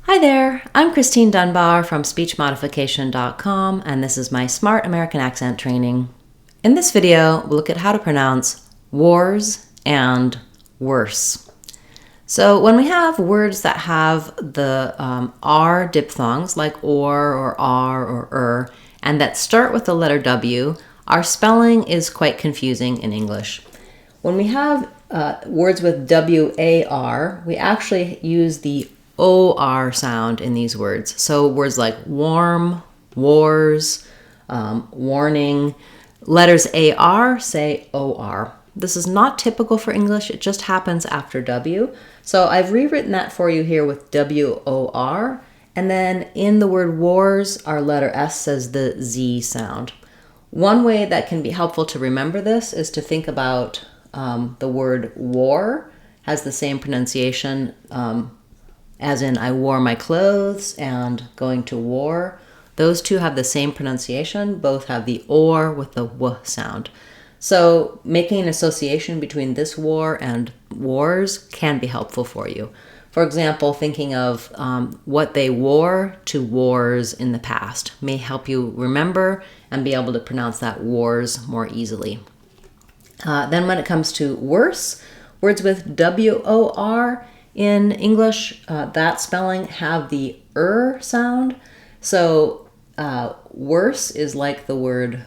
Hi there, I'm Christine Dunbar from speechmodification.com, and this is my Smart American Accent training. In this video, we'll look at how to pronounce wars and worse. So when we have words that have the R diphthongs, like or R or and that start with the letter W, our spelling is quite confusing in English. When we have words with WAR, we actually use the OR sound in these words. So words like warm, wars, warning, letters AR say OR. This is not typical for English, it just happens after W. So I've rewritten that for you here with WOR, and then in the word wars, our letter S says the Z sound. One way that can be helpful to remember this is to think about the word war has the same pronunciation as in I wore my clothes and going to war. Those two have the same pronunciation, both have the OR with the W sound. So making an association between this war and wars can be helpful for you. For example, thinking of what they wore to wars in the past may help you remember and be able to pronounce that wars more easily. Then when it comes to worse, words with WOR in English, that spelling have the sound. So worse is like the word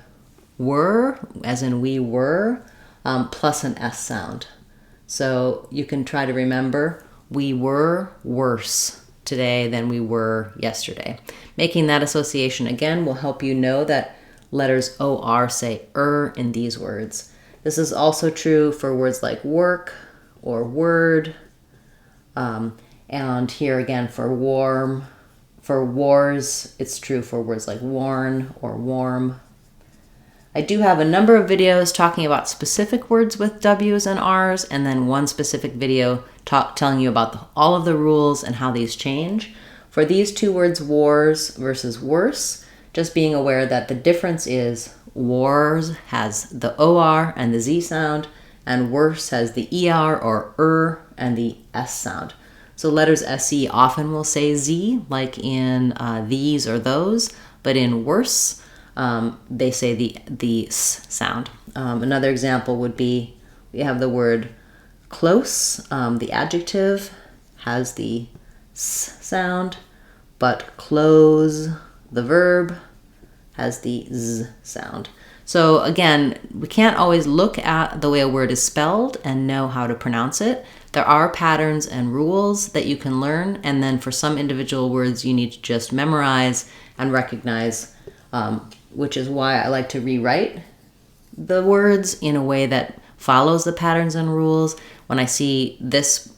were, as in we were, plus an S sound. So you can try to remember we were worse today than we were yesterday. Making that association again will help you know that letters OR say in these words. This is also true for words like work or word. And here again for warm, for wars, it's true for words like worn or warm. I do have a number of videos talking about specific words with W's and R's, and then one specific video telling you about all of the rules and how these change. For these two words, wars versus worse, just being aware that the difference is wars has the OR and the Z sound, and worse has the ER or and the S sound. So letters SE often will say Z, like in these or those, but in worse, they say the S sound. Another example would be, we have the word close. The adjective has the S sound, but close, the verb, has the Z sound. So again, we can't always look at the way a word is spelled and know how to pronounce it. There are patterns and rules that you can learn, and then for some individual words you need to just memorize and recognize, which is why I like to rewrite the words in a way that follows the patterns and rules. When I see this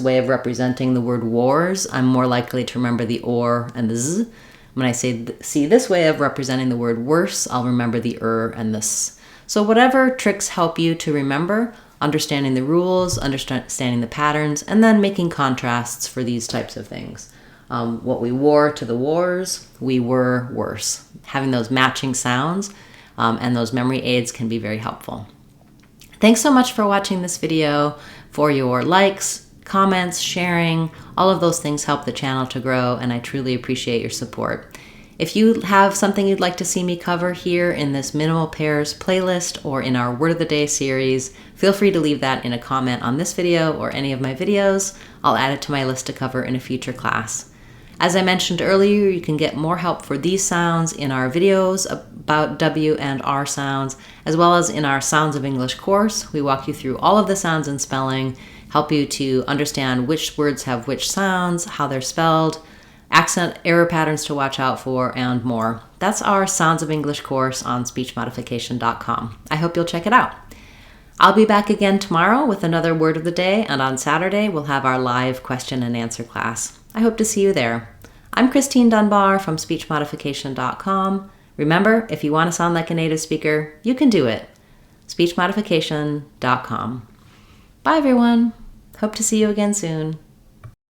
way of representing the word wars, I'm more likely to remember the OR and the Z. When I see this way of representing the word worse, I'll remember the and the S. So whatever tricks help you to remember, understanding the rules, understanding the patterns, and then making contrasts for these types of things. What we wore to the wars, we were worse. Having those matching sounds and those memory aids can be very helpful. Thanks so much for watching this video. For your likes, comments, sharing, all of those things help the channel to grow, and I truly appreciate your support. If you have something you'd like to see me cover here in this Minimal Pairs playlist or in our Word of the Day series, feel free to leave that in a comment on this video or any of my videos. I'll add it to my list to cover in a future class. As I mentioned earlier, you can get more help for these sounds in our videos about W and R sounds, as well as in our Sounds of English course. We walk you through all of the sounds and spelling, help you to understand which words have which sounds, how they're spelled, accent error patterns to watch out for, and more. That's our Sounds of English course on speechmodification.com. I hope you'll check it out. I'll be back again tomorrow with another Word of the Day, and on Saturday we'll have our live question and answer class. I hope to see you there. I'm Christine Dunbar from speechmodification.com. Remember, if you want to sound like a native speaker, you can do it. speechmodification.com. Bye everyone. Hope to see you again soon.